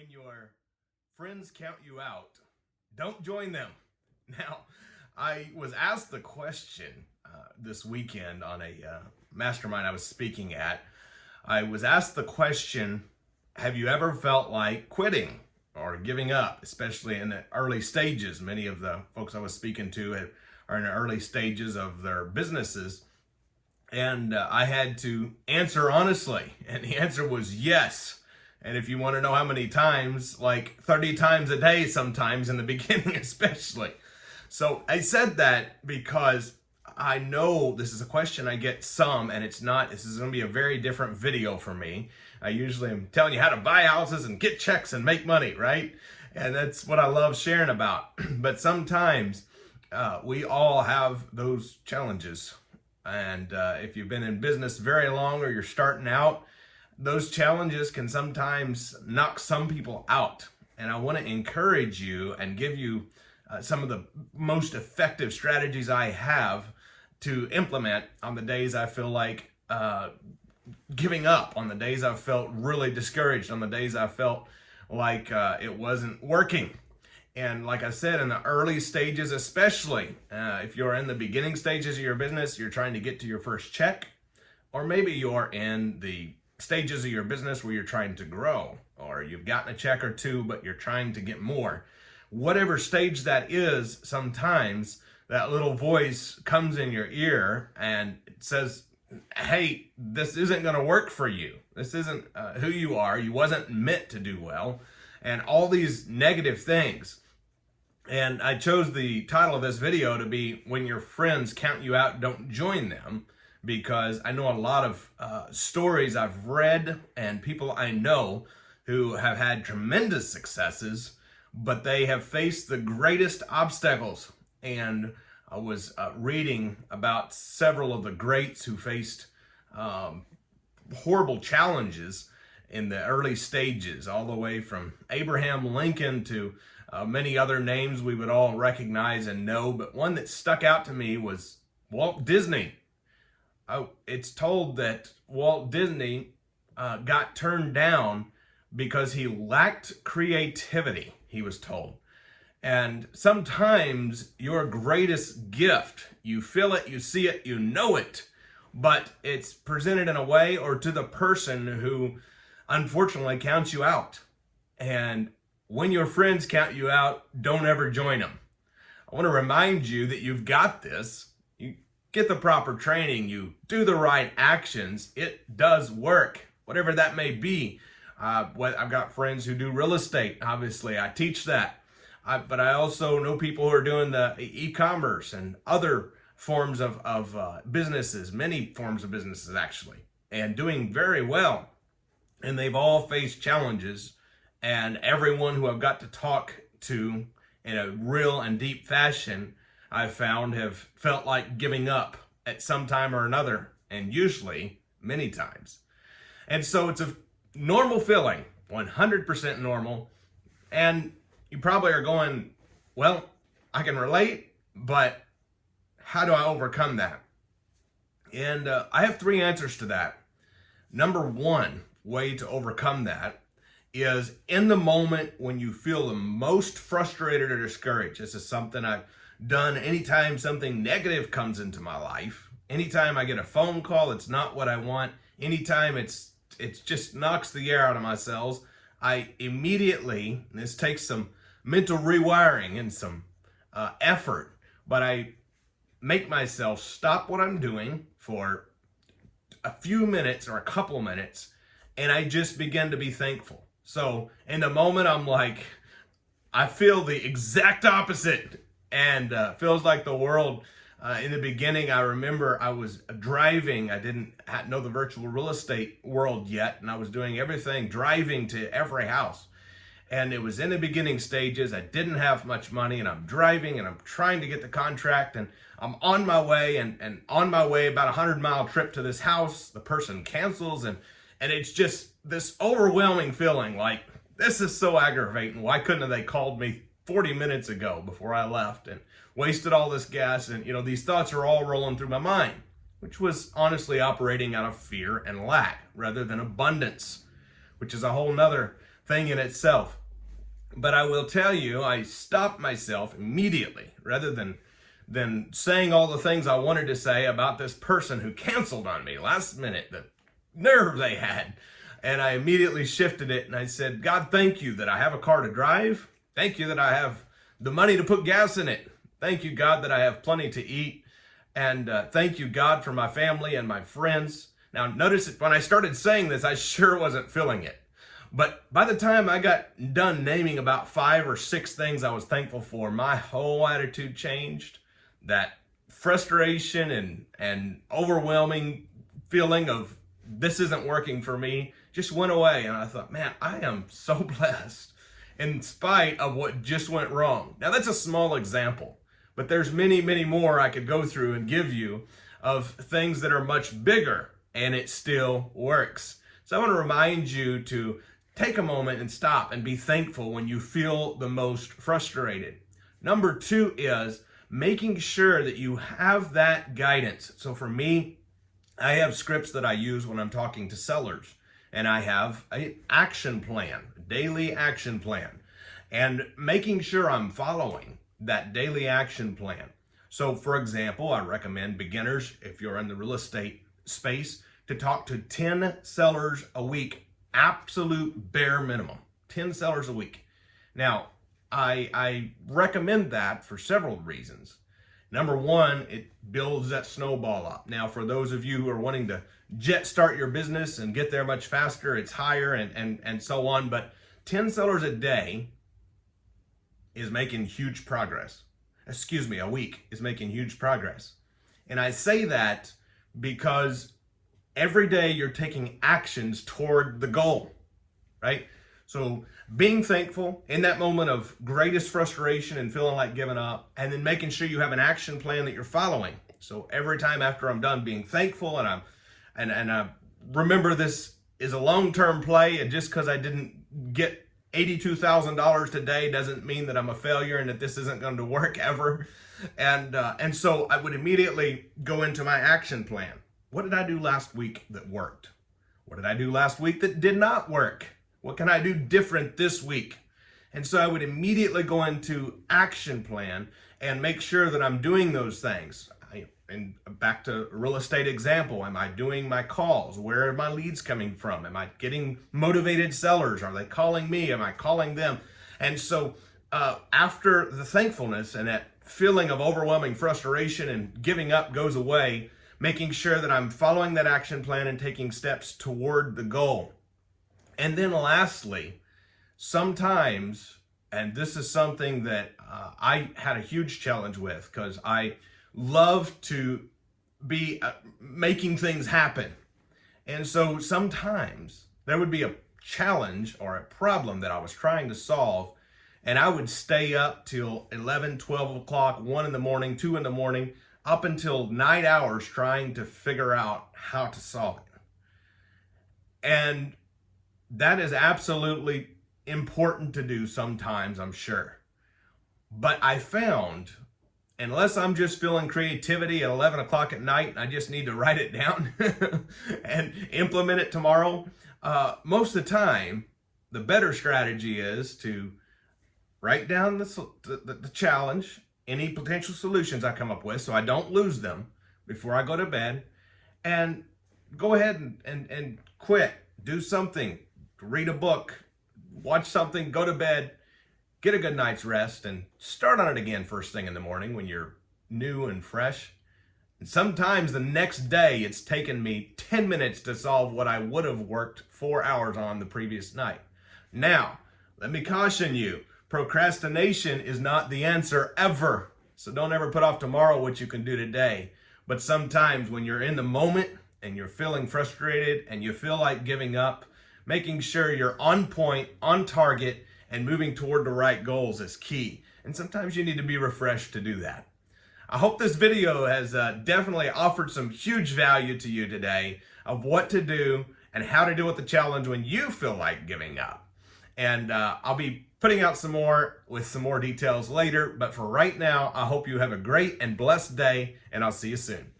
when your friends count you out, don't join them. Now, I was asked the question this weekend on a mastermind I was speaking at. I was asked the question, have you ever felt like quitting or giving up, especially in the early stages? Many of the folks I was speaking to are in the early stages of their businesses. And I had to answer honestly, and the answer was yes. And if you want to know how many times, like 30 times a day sometimes in the beginning especially. So I said that because I know this is a question I get some, and this is going to be a very different video for me. I usually am telling you how to buy houses and get checks and make money, right? And that's what I love sharing about. But sometimes we all have those challenges. And if you've been in business very long or you're starting out, those challenges can sometimes knock some people out. And I want to encourage you and give you some of the most effective strategies I have to implement on the days I feel like giving up, on the days I felt really discouraged, on the days I felt like it wasn't working. And like I said, in the early stages, especially if you're in the beginning stages of your business, you're trying to get to your first check, or maybe you're in the stages of your business where you're trying to grow, or you've gotten a check or two, but you're trying to get more. Whatever stage that is, sometimes that little voice comes in your ear and it says, hey, this isn't going to work for you. This isn't who you are. You wasn't meant to do well. And all these negative things. And I chose the title of this video to be When Your Friends Count You Out, Don't Join Them, because I know a lot of stories I've read and people I know who have had tremendous successes, but they have faced the greatest obstacles. And I was reading about several of the greats who faced horrible challenges in the early stages, all the way from Abraham Lincoln to many other names we would all recognize and know. But one that stuck out to me was Walt Disney. It's told that Walt Disney got turned down because he lacked creativity, he was told. And sometimes your greatest gift, you feel it, you see it, you know it, but it's presented in a way or to the person who unfortunately counts you out. And when your friends count you out, don't ever join them. I want to remind you that you've got this. You get the proper training, you do the right actions, it does work, whatever that may be. I've got friends who do real estate, obviously, I teach that. But I also know people who are doing the e-commerce and other forms of businesses, many forms of businesses actually, and doing very well. And they've all faced challenges, and everyone who I've got to talk to in a real and deep fashion, I've found have felt like giving up at some time or another, and usually many times. And so it's a normal feeling, 100% normal. And you probably are going, well, I can relate, but how do I overcome that? And I have 3 answers to that. Number 1 way to overcome that is in the moment when you feel the most frustrated or discouraged. This is something I've done anytime something negative comes into my life. Anytime I get a phone call, it's not what I want. Anytime it's just knocks the air out of my cells, I immediately, and this takes some mental rewiring and some effort, but I make myself stop what I'm doing for a few minutes or a couple minutes, and I just begin to be thankful. So in the moment, I'm like, I feel the exact opposite, and feels like the world. In the beginning, I remember I was driving. I didn't know the virtual real estate world yet, and I was doing everything, driving to every house. And it was in the beginning stages. I didn't have much money, and I'm driving, and I'm trying to get the contract, and I'm on my way, and on my way, about 100-mile trip to this house, the person cancels, and it's just this overwhelming feeling like, this is so aggravating. Why couldn't they called me 40 minutes ago before I left and wasted all this gas? And, these thoughts are all rolling through my mind, which was honestly operating out of fear and lack rather than abundance, which is a whole nother thing in itself. But I will tell you, I stopped myself immediately rather than saying all the things I wanted to say about this person who canceled on me last minute, the nerve they had. And I immediately shifted it and I said, God, thank you that I have a car to drive. Thank you that I have the money to put gas in it. Thank you, God, that I have plenty to eat. And thank you, God, for my family and my friends. Now, notice that when I started saying this, I sure wasn't feeling it. But by the time I got done naming about 5 or 6 things I was thankful for, my whole attitude changed. That frustration and overwhelming feeling of this isn't working for me just went away. And I thought, man, I am so blessed in spite of what just went wrong. Now, that's a small example, but there's many, many more I could go through and give you of things that are much bigger, and it still works. So I want to remind you to take a moment and stop and be thankful when you feel the most frustrated. Number 2 is making sure that you have that guidance. So for me, I have scripts that I use when I'm talking to sellers, and I have an action plan, a daily action plan, and making sure I'm following that daily action plan. So for example, I recommend beginners, if you're in the real estate space, to talk to 10 sellers a week, absolute bare minimum, 10 sellers a week. Now, I recommend that for several reasons. Number 1, it builds that snowball up. Now, for those of you who are wanting to jet start your business and get there much faster, it's higher and so on. But 10 sellers a day is making huge progress. A week is making huge progress. And I say that because every day you're taking actions toward the goal, right? So being thankful in that moment of greatest frustration and feeling like giving up, and then making sure you have an action plan that you're following. So every time after I'm done being thankful and I remember this is a long-term play, and just because I didn't get $82,000 today doesn't mean that I'm a failure and that this isn't going to work ever. And so I would immediately go into my action plan. What did I do last week that worked? What did I do last week that did not work? What can I do different this week? And so I would immediately go into action plan and make sure that I'm doing those things. And back to real estate example, am I doing my calls? Where are my leads coming from? Am I getting motivated sellers? Are they calling me? Am I calling them? And so after the thankfulness and that feeling of overwhelming frustration and giving up goes away, making sure that I'm following that action plan and taking steps toward the goal. And then lastly, sometimes, and this is something that I had a huge challenge with because I love to be making things happen. And so sometimes there would be a challenge or a problem that I was trying to solve, and I would stay up till 11, 12 o'clock, 1 in the morning, 2 in the morning, up until night hours trying to figure out how to solve it. And that is absolutely important to do sometimes, I'm sure. But I found, unless I'm just feeling creativity at 11 o'clock at night and I just need to write it down and implement it tomorrow, most of the time, the better strategy is to write down the challenge, any potential solutions I come up with so I don't lose them before I go to bed, and go ahead and quit. Do something. Read a book, watch something, go to bed, get a good night's rest, and start on it again first thing in the morning when you're new and fresh. And sometimes the next day it's taken me 10 minutes to solve what I would have worked 4 hours on the previous night. Now, let me caution you, procrastination is not the answer ever. So don't ever put off tomorrow what you can do today. But sometimes when you're in the moment and you're feeling frustrated and you feel like giving up, making sure you're on point, on target, and moving toward the right goals is key. And sometimes you need to be refreshed to do that. I hope this video has definitely offered some huge value to you today of what to do and how to deal with the challenge when you feel like giving up. And I'll be putting out some more with some more details later. But for right now, I hope you have a great and blessed day, and I'll see you soon.